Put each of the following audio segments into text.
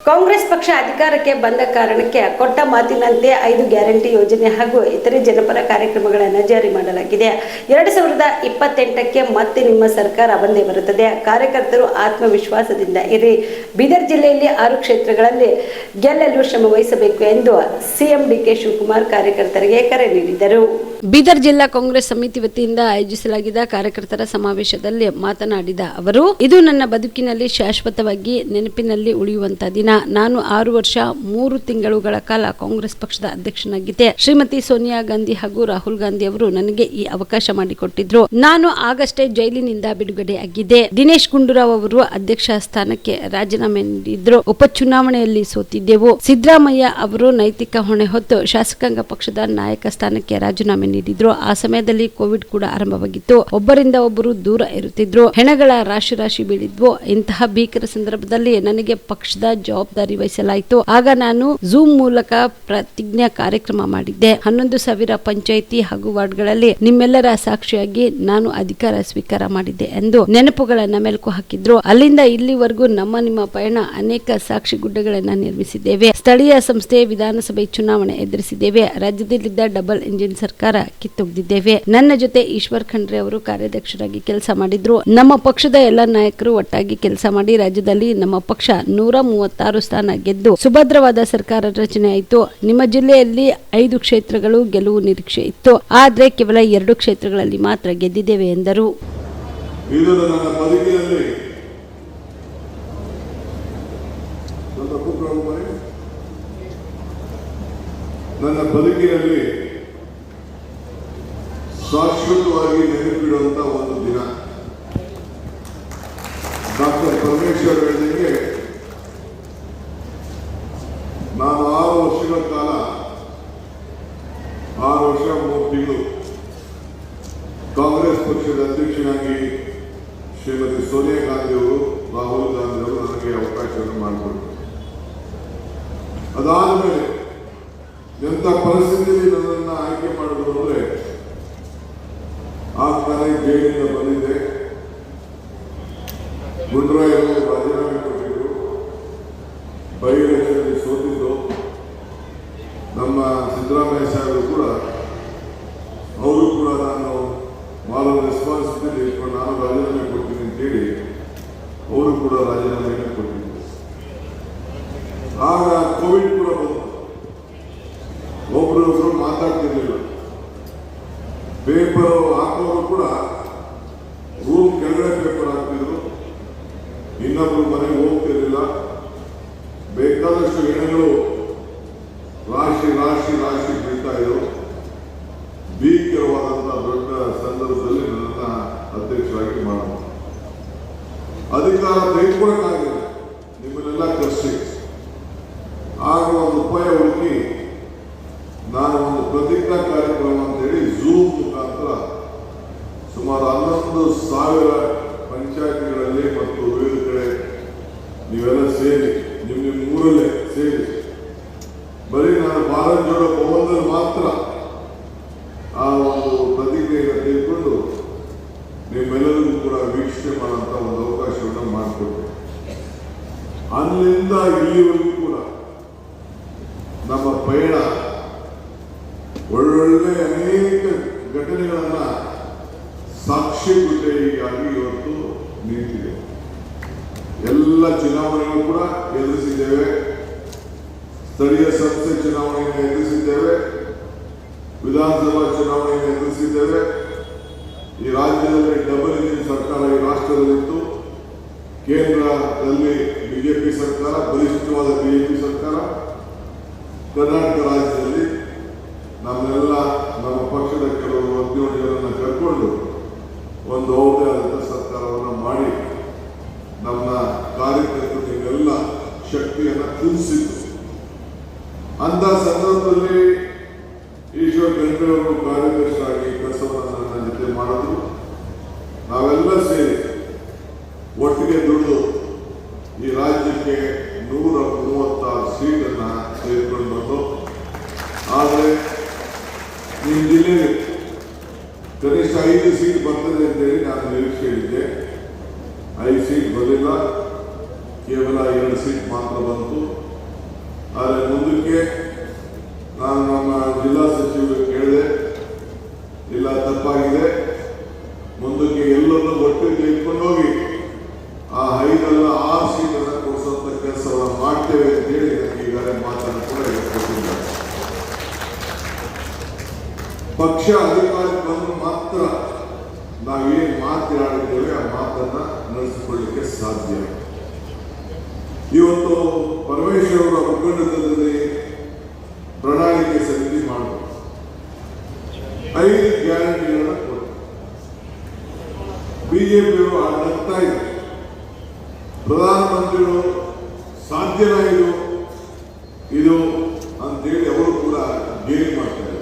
ಕಾಂಗ್ರೆಸ್ ಪಕ್ಷ ಅಧಿಕಾರಕ್ಕೆ ಬಂದ ಕಾರಣಕ್ಕೆ ಕೊಟ್ಟ ಮಾತಿನಂತೆ 5 ಗ್ಯಾರಂಟಿ ಯೋಜನೆ ಹಾಗೂ ಇತರೆ ಜನಪರ ಕಾರ್ಯಕ್ರಮಗಳನ್ನು ಜಾರಿ ಮಾಡಲಾಗಿದೆ. 2028ಕ್ಕೆ ಮತ್ತೆ ನಿಮ್ಮ ಸರ್ಕಾರ ಬಂದೇ ಬರುತ್ತದೆ. ಕಾರ್ಯಕರ್ತರು ಆತ್ಮವಿಶ್ವಾಸದಿಂದ ಇರಿ. ಬೀದರ್ ಜಿಲ್ಲೆಯಲ್ಲಿ 6 ಕ್ಷೇತ್ರಗಳಲ್ಲಿ ಗೆಲ್ಲಲು ಶ್ರಮ ವಹಿಸಬೇಕು ಎಂದು ಸಿಎಂ ಡಿಕೆ ಶಿವಕುಮಾರ್ ಕಾರ್ಯಕರ್ತರಿಗೆ ಕರೆ ನೀಡಿದರು. ಬೀದರ್ ಜಿಲ್ಲಾ ಕಾಂಗ್ರೆಸ್ ಸಮಿತಿ ವತಿಯಿಂದ ಆಯೋಜಿಸಲಾಗಿದ್ದ ಕಾರ್ಯಕರ್ತರ ಸಮಾವೇಶದಲ್ಲಿ ಮಾತನಾಡಿದ ಅವರು, ಇದು ನನ್ನ ಬದುಕಿನಲ್ಲಿ ಶಾಶ್ವತವಾಗಿ ನೆನಪಿನಲ್ಲಿ ಉಳಿಯುವಂತಹ ದಿನ. ನಾನು 6 ವರ್ಷ 3 ತಿಂಗಳುಗಳ ಕಾಲ ಕಾಂಗ್ರೆಸ್ ಪಕ್ಷದ ಅಧ್ಯಕ್ಷನಾಗಿದ್ದೆ. ಶ್ರೀಮತಿ ಸೋನಿಯಾ ಗಾಂಧಿ ಹಾಗೂ ರಾಹುಲ್ ಗಾಂಧಿ ಅವರು ನನಗೆ ಈ ಅವಕಾಶ ಮಾಡಿಕೊಟ್ಟಿದ್ರು. ನಾನು ಆಗಷ್ಟೇ ಜೈಲಿನಿಂದ ಬಿಡುಗಡೆಯಾಗಿದ್ದೆ. ದಿನೇಶ್ ಗುಂಡೂರಾವ್ ಅವರು ಅಧ್ಯಕ್ಷ ಸ್ಥಾನಕ್ಕೆ ರಾಜೀನಾಮೆ ನೀಡಿದ್ರು. ಉಪಚುನಾವಣೆಯಲ್ಲಿ ಸೋತಿದ್ದೆವು. ಸಿದ್ದರಾಮಯ್ಯ ಅವರು ನೈತಿಕ ಹೊಣೆ ಹೊತ್ತು ಶಾಸಕಾಂಗ ಪಕ್ಷದ ನಾಯಕ ಸ್ಥಾನಕ್ಕೆ ರಾಜೀನಾಮೆ ನೀಡಿದ್ರು. ಆ ಸಮಯದಲ್ಲಿ ಕೋವಿಡ್ ಕೂಡ ಆರಂಭವಾಗಿತ್ತು. ಒಬ್ಬರಿಂದ ಒಬ್ಬರು ದೂರ ಇರುತ್ತಿದ್ರು. ಹೆಣಗಳ ರಾಶಿ ರಾಶಿ ಬೀಳಿದ್ವು. ಇಂತಹ ಭೀಕರ ಸಂದರ್ಭದಲ್ಲಿ ನನಗೆ ಪಕ್ಷದ ಜವಾಬ್ದಾರಿ ವಹಿಸಲಾಯಿತು. ಆಗ ನಾನು ಝೂಮ್ ಮೂಲಕ ಪ್ರತಿಜ್ಞಾ ಕಾರ್ಯಕ್ರಮ ಮಾಡಿದ್ದೆ. 11,000 ಪಂಚಾಯಿತಿ ಹಾಗೂ ವಾರ್ಡ್ಗಳಲ್ಲಿ ನಿಮ್ಮೆಲ್ಲರ ಸಾಕ್ಷಿಯಾಗಿ ನಾನು ಅಧಿಕಾರ ಸ್ವೀಕಾರ ಮಾಡಿದ್ದೆ ಎಂದು ನೆನಪುಗಳನ್ನ ಮೆಲುಕು ಹಾಕಿದ್ರು. ಅಲ್ಲಿಂದ ಇಲ್ಲಿವರೆಗೂ ನಿಮ್ಮ ಪಯಣ ಅನೇಕ ಸಾಕ್ಷಿ ಗುಡ್ಡಗಳನ್ನ ನಿರ್ಮಿಸಿದ್ದೇವೆ. ಸ್ಥಳೀಯ ಸಂಸ್ಥೆ ವಿಧಾನಸಭೆ ಚುನಾವಣೆ ಎದುರಿಸಿದ್ದೇವೆ. ರಾಜ್ಯದಲ್ಲಿದ್ದ ಡಬಲ್ ಇಂಜಿನ್ ಸರ್ಕಾರ ಕಿತ್ತೊಗೆದಿದ್ದೇವೆ. ನನ್ನ ಜೊತೆ ಈಶ್ವರ್ ಖಂಡ್ರೆ ಅವರು ಕಾರ್ಯಾಧ್ಯಕ್ಷರಾಗಿ ಕೆಲಸ ಮಾಡಿದ್ರು. ನಮ್ಮ ಪಕ್ಷದ ಎಲ್ಲ ನಾಯಕರು ಒಟ್ಟಾಗಿ ಕೆಲಸ ಮಾಡಿ ರಾಜ್ಯದಲ್ಲಿ ನಮ್ಮ ಪಕ್ಷ 136 ಸ್ಥಾನ ಗೆದ್ದು ಸುಭದ್ರವಾದ ಸರ್ಕಾರ ರಚನೆ ಆಯಿತು. ನಿಮ್ಮ ಜಿಲ್ಲೆಯಲ್ಲಿ 5 ಕ್ಷೇತ್ರಗಳು ಗೆಲುವು ನಿರೀಕ್ಷೆ ಇತ್ತು. ಆದ್ರೆ ಕೇವಲ 2 ಕ್ಷೇತ್ರಗಳಲ್ಲಿ ಮಾತ್ರ ಗೆದ್ದಿದ್ದೇವೆ ಎಂದರು. ನನ್ನ ಬದುಕಿನಲ್ಲಿ ಶಾಶ್ವತವಾಗಿ ನೆನಪಿಡುವಂತ ಒಂದು ದಿನ. ಡಾಕ್ಟರ್ ಪರಮೇಶ್ವರ್ ಹೇಳಿದಂಗೆ ನಾನು 6 ವರ್ಷಗಳ ಕಾಲ 6 ವರ್ಷ 3 ತಿಂಗಳು ಕಾಂಗ್ರೆಸ್ ಪಕ್ಷದ ಅಧ್ಯಕ್ಷನಾಗಿ ಶ್ರೀಮತಿ ಸೋನಿಯಾ ಗಾಂಧಿ ಅವರು, ರಾಹುಲ್ ಗಾಂಧಿ ಅವರು ನನಗೆ ಅವಕಾಶವನ್ನು ಮಾಡಿಕೊಟ್ಟರು. ಅದಾದ ಮೇಲೆ ಎಂಥ ಪರಿಸ್ಥಿತಿಯಲ್ಲಿ ನನ್ನನ್ನು ಆಯ್ಕೆ ಮಾಡಿದ್ರು ಅಂದ್ರೆ ಆ ಕಾಲ ಜೈಲಿಂದ ಬಂದಿದ್ದೆ. ಗುಂಡೂರಾವ್ ಅವರು ರಾಜೀನಾಮೆ ಕೊಟ್ಟಿದ್ರು. ಬೈ ಎಲೆಕ್ಷನ್ನಲ್ಲಿ ಸೋತಿದ್ದು. ನಮ್ಮ ಸಿದ್ದರಾಮಯ್ಯ ಸಾಹೇಬರು ಕೂಡ ಅವರು ಕೂಡ ನಾನು ಮಾಡೋ ರೆಸ್ಪಾನ್ಸಿಬಿಲಿಟಿ ಇಟ್ಕೊಂಡು ನಾನು ರಾಜೀನಾಮೆ ಕೊಡ್ತೀನಿ ಅಂತೇಳಿ ಅವರು ಕೂಡ ರಾಜೀನಾಮೆಯನ್ನು ಕೊಟ್ಟಿದ್ರು. ಆಗ ಕೋವಿಡ್ ಕೂಡ ಬಂತು. ಒಬ್ಬರೊಬ್ಬರು ಮಾತಾಡ್ತಿರ್ಲಿಲ್ಲ. ಪೇಪರ್ ಹಾಕೋರು ಕೂಡ ರೂಮ್ ಕೆಳಗಡೆ ಪೇಪರ್ ಹಾಕ್ತಿದ್ರು. ಇನ್ನೊಬ್ರು ಮನೆಗೆ ಹೋಗ್ತಿರ್ಲಿಲ್ಲ. ಬೇಕಾದಷ್ಟು ಹೆಣಗಳು ರಾಶಿ ರಾಶಿ ರಾಶಿ ಬೀಳ್ತಾ ಇದ್ರು. ಭೀಕರವಾದಂತಹ ದೊಡ್ಡ ಸಂದರ್ಭದಲ್ಲಿ ನನ್ನ ಅಧ್ಯಕ್ಷರಾಗಿ ಮಾಡೋದು. ಅಧಿಕಾರ ತೆಗೆದುಕೊಳ್ಳಕ್ಕಾಗಿಲ್ಲ. ನಿಮ್ಮನ್ನೆಲ್ಲ ಕರೆಸಿ ಆಗ ಒಂದು ಉಪಾಯ ಹುಡುಕಿ ನಾನು ಒಂದು ಪ್ರತಿಜ್ಞಾ ಕಾರ್ಯಕ್ರಮ ಅಂತೇಳಿ ಝೂಮ್ ಮುಖಾಂತರ ಸುಮಾರು 11,000 ಪಂಚಾಯತಿಗಳಲ್ಲಿ ಮತ್ತು ವಿವಿಧ ಕಡೆ ನೀವೆಲ್ಲ ಸೇರಿ ನಿಮ್ಮ ಊರಲ್ಲೇ ಸೇರಿ ಬರೀ ನಾನು ಭಾರತ್ ಜೋಡೋ ಪವನದಲ್ಲಿ ಮಾತ್ರ ಆ ಒಂದು ಪ್ರತಿಜ್ಞೆಯನ್ನು ತೆಗೆದುಕೊಂಡು ನಿಮ್ಮೆಲ್ಲರಿಗೂ ಕೂಡ ವೀಕ್ಷಣೆ ಮಾಡುವಂತ ಒಂದು ಅವಕಾಶವನ್ನು ಮಾಡಿಕೊಟ್ಟೆ. ಅಲ್ಲಿಂದ ಇಲ್ಲಿವರೆಗೂ ಕೂಡ ನಮ್ಮ ಪಯಣ ಒಳ್ಳೊಳ್ಳೆ ಅನೇಕ ಘಟನೆಗಳನ್ನ ಸಾಕ್ಷಿ ಗುಡ್ಡೆಯಾಗಿ ಇವತ್ತು ನಿಂತಿದೆ. ಎಲ್ಲ ಚುನಾವಣೆಗಳು ಕೂಡ ಎದುರಿಸಿದ್ದೇವೆ. ಸ್ಥಳೀಯ ಸಂಸ್ಥೆ ಚುನಾವಣೆಯನ್ನು ಎದುರಿಸಿದ್ದೇವೆ. ವಿಧಾನಸಭಾ ಚುನಾವಣೆಯನ್ನು ಎದುರಿಸಿದ್ದೇವೆ. ಈ ರಾಜ್ಯದಲ್ಲಿ ಡಬಲ್ ಇಂಜಿನ್ ಸರ್ಕಾರ ಈ ರಾಷ್ಟ್ರದಲ್ಲಿತ್ತು. ಕೇಂದ್ರದಲ್ಲಿ ಬಿಜೆಪಿ ಸರ್ಕಾರ, ಬಲಿಷ್ಠವಾದ ಬಿಜೆಪಿ ಸರ್ಕಾರ. ಕರ್ನಾಟಕ ರಾಜ್ಯದಲ್ಲಿ ನಮ್ಮೆಲ್ಲ ನಮ್ಮ ಪಕ್ಷದ ಕೆಲವರು ಉದ್ಯೋಗಿಗಳನ್ನು ಕರ್ಕೊಂಡು ಒಂದು ಹೌದಾದಂಥ ಸರ್ಕಾರವನ್ನು ಮಾಡಿ ನಮ್ಮ ಕಾರ್ಯಕರ್ತರಿಗೆಲ್ಲ ಶಕ್ತಿಯನ್ನು ತುಂಬಿಸಿತ್ತು. ಅಂತ ಸಂದರ್ಭದಲ್ಲಿ ಈಶ್ವರ್ ಖಂಡ್ರೆ ಅವರು ಕಾರ್ಯದರ್ಶಿಯಾಗಿ ಕೆಲಸವನ್ನು ನನ್ನ ಜೊತೆ ಮಾಡಿದ್ರು. ನಾವೆಲ್ಲ ಸೇರಿ ಒಟ್ಟಿಗೆ ದುಡಿದು ಈ ರಾಜ್ಯಕ್ಕೆ 136 ಸೀಟನ್ನು ಸೇರಿಕೊಂಡು ಬಂದು, ಆದರೆ ನಿಮ್ಮ ಜಿಲ್ಲೆಗೆ ಕನಿಷ್ಠ 5 ಸೀಟ್ ಬರ್ತದೆ ಅಂತೇಳಿ ನಾನು ನಿರೀಕ್ಷೆ ಇದ್ದೆ. 5 ಸೀಟ್ ಬರಲಿಲ್ಲ. ಕೇವಲ 2 ಸೀಟ್ ಮಾತ್ರ ಬಂತು. ಮುಂದಕ್ಕೆ ನಾನು ನಮ್ಮ ಜಿಲ್ಲಾ ಸಚಿವರು ಕೇಳಿದೆ, ಇಲ್ಲ ತಪ್ಪಾಗಿದೆ, ಮುಂದಕ್ಕೆ ಎಲ್ಲರನ್ನು ಒಟ್ಟಿಗೆ ಇಟ್ಕೊಂಡೋಗಿ ಆ 5 ಸೀಟನ್ನು ಕೊಡಿಸುವಂತ ಕೆಲಸವನ್ನು ಮಾಡ್ತೇವೆ ಅಂತ ಹೇಳಿ ನನಗೆ ಈಗಾಗಲೇ ಮಾತನ್ನು ಕೂಡ ಕೊಟ್ಟಿದ್ದಾರೆ. ಪಕ್ಷ ಅಧಿಕಾರಕ್ಕೆ ಬಂದು ಮಾತ್ರ ನಾವೇನು ಮಾತನಾಡಿದ್ದೇವೆ ಆ ಮಾತನ್ನ ನಡೆಸಿಕೊಳ್ಳಲಿಕ್ಕೆ ಸಾಧ್ಯ. ಇವತ್ತು ಪರಮೇಶ್ವರ್ ಅವರ ಮುಖಂಡದಲ್ಲಿ ಪ್ರಣಾಳಿಕೆ ಸಮಿತಿ ಮಾಡಬೇಕು, 5 ಗ್ಯಾರಂಟಿಗಳನ್ನು ಕೊಟ್ಟು ಬಿಜೆಪಿಯವರು ನಗ್ತಾ ಇದೆ. ಪ್ರಧಾನಮಂತ್ರಿಗಳು ಸಾಧ್ಯನಾ ಇದು ಅಂತೇಳಿ ಅವರು ಕೂಡ ಗೇಲಿ ಮಾಡ್ತಾರೆ.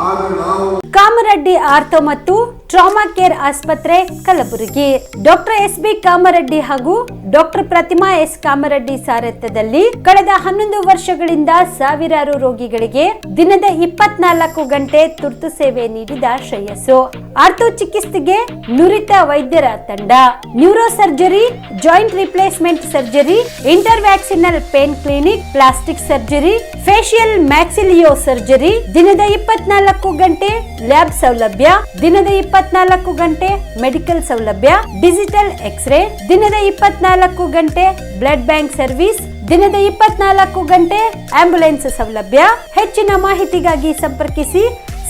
ಆದ್ರೆ ನಾವು ಕಾಮರೆಡ್ಡಿ ಆರ್ಥೋ ಮತ್ತು ಟ್ರಾಮಾ ಕೇರ್ ಆಸ್ಪತ್ರೆ ಕಲಬುರಗಿ ಡಾಕ್ಟರ್ ಎಸ್.ಬಿ. ಕಾಮರೆಡ್ಡಿ ಹಾಗೂ ಡಾಕ್ಟರ್ ಪ್ರತಿಮಾ ಎಸ್. ಕಾಮರೆಡ್ಡಿ ಸಾರಥ್ಯದಲ್ಲಿ ಕಳೆದ 11 ವರ್ಷಗಳಿಂದ ಸಾವಿರಾರು ರೋಗಿಗಳಿಗೆ ದಿನದ 24 ಗಂಟೆ ತುರ್ತು ಸೇವೆ ನೀಡಿದ ಶ್ರೇಯಸ್ಸು. ಆರ್ಥೋ ಚಿಕಿತ್ಸೆಗೆ ನುರಿತ ವೈದ್ಯರ ತಂಡ, neuro surgery, joint replacement surgery, interventional pain clinic, plastic surgery, facial maxillo surgery, ದಿನದ 24 ಗಂಟೆ ಲ್ಯಾಬ್ ಸೌಲಭ್ಯ, ದಿನದ 24 ಗಂಟೆ ಮೆಡಿಕಲ್ ಸೌಲಭ್ಯ, ಡಿಜಿಟಲ್ ಎಕ್ಸ್ರೇ, ದಿನದ 24 ಗಂಟೆ ಬ್ಲಡ್ ಬ್ಯಾಂಕ್ ಸರ್ವಿಸ್, ದಿನದ 24 ಗಂಟೆ ಆಂಬ್ಯುಲೆನ್ಸ್ ಸೌಲಭ್ಯ. ಹೆಚ್ಚಿನ ಮಾಹಿತಿಗಾಗಿ ಸಂಪರ್ಕಿಸಿ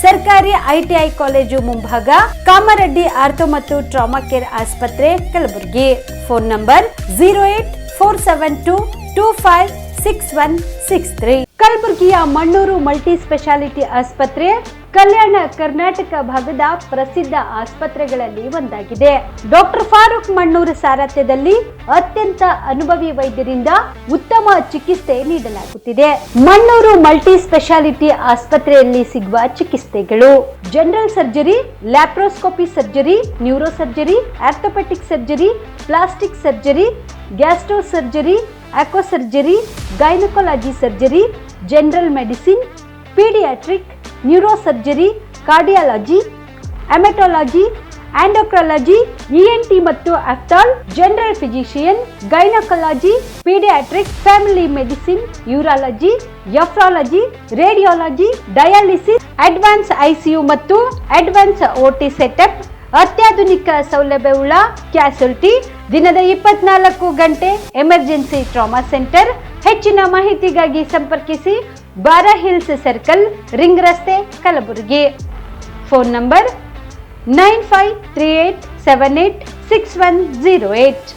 ಸರ್ಕಾರಿ ಐಟಿಐ ಕಾಲೇಜು ಮುಂಭಾಗ, ಕಾಮರೆಡ್ಡಿ ಆರ್ಥೋ ಮತ್ತು ಟ್ರಾಮಾ ಕೇರ್ ಆಸ್ಪತ್ರೆ ಕಲಬುರಗಿ. Phone number 08472256163. ಕಲಬುರಗಿಯ ಮಣ್ಣೂರು ಮಲ್ಟಿ ಸ್ಪೆಷಾಲಿಟಿ ಆಸ್ಪತ್ರೆ ಕಲ್ಯಾಣ ಕರ್ನಾಟಕ ಭಾಗದ ಪ್ರಸಿದ್ಧ ಆಸ್ಪತ್ರೆಗಳಲ್ಲಿ ಒಂದಾಗಿದೆ. ಡಾಕ್ಟರ್ ಫಾರೂಕ್ ಮಣ್ಣೂರು ಸಾರಥ್ಯದಲ್ಲಿ ಅತ್ಯಂತ ಅನುಭವಿ ವೈದ್ಯರಿಂದ ಉತ್ತಮ ಚಿಕಿತ್ಸೆ ನೀಡಲಾಗುತ್ತಿದೆ. ಮಣ್ಣೂರು ಮಲ್ಟಿ ಸ್ಪೆಷಾಲಿಟಿ ಆಸ್ಪತ್ರೆಯಲ್ಲಿ ಸಿಗುವ ಚಿಕಿತ್ಸೆಗಳು: general surgery, laparoscopy surgery, neuro surgery, orthopaedic surgery, plastic surgery, gastro surgery, aqua surgery, gynaecology surgery, general medicine, paediatric, neuro surgery, cardiology, haematology, endocrinology, ENT ಮತ್ತು ophthal, general physician, gynaecology, paediatric, family medicine, urology, nephrology, radiology, dialysis, advance ICU ಮತ್ತು advance OT setup, ಅತ್ಯಾಧುನಿಕ ಸೌಲಭ್ಯವುಳ್ಳ ಕ್ಯಾಸುಲಿಟಿ, ದಿನದ 24 ಗಂಟೆ emergency trauma centre. ಹೆಚ್ಚಿನ ಮಾಹಿತಿಗಾಗಿ ಸಂಪರ್ಕಿಸಿ ಬಾರಾ hills circle, ring ರಸ್ತೆ, ಕಲಬುರಗಿ. Phone number 9538786108.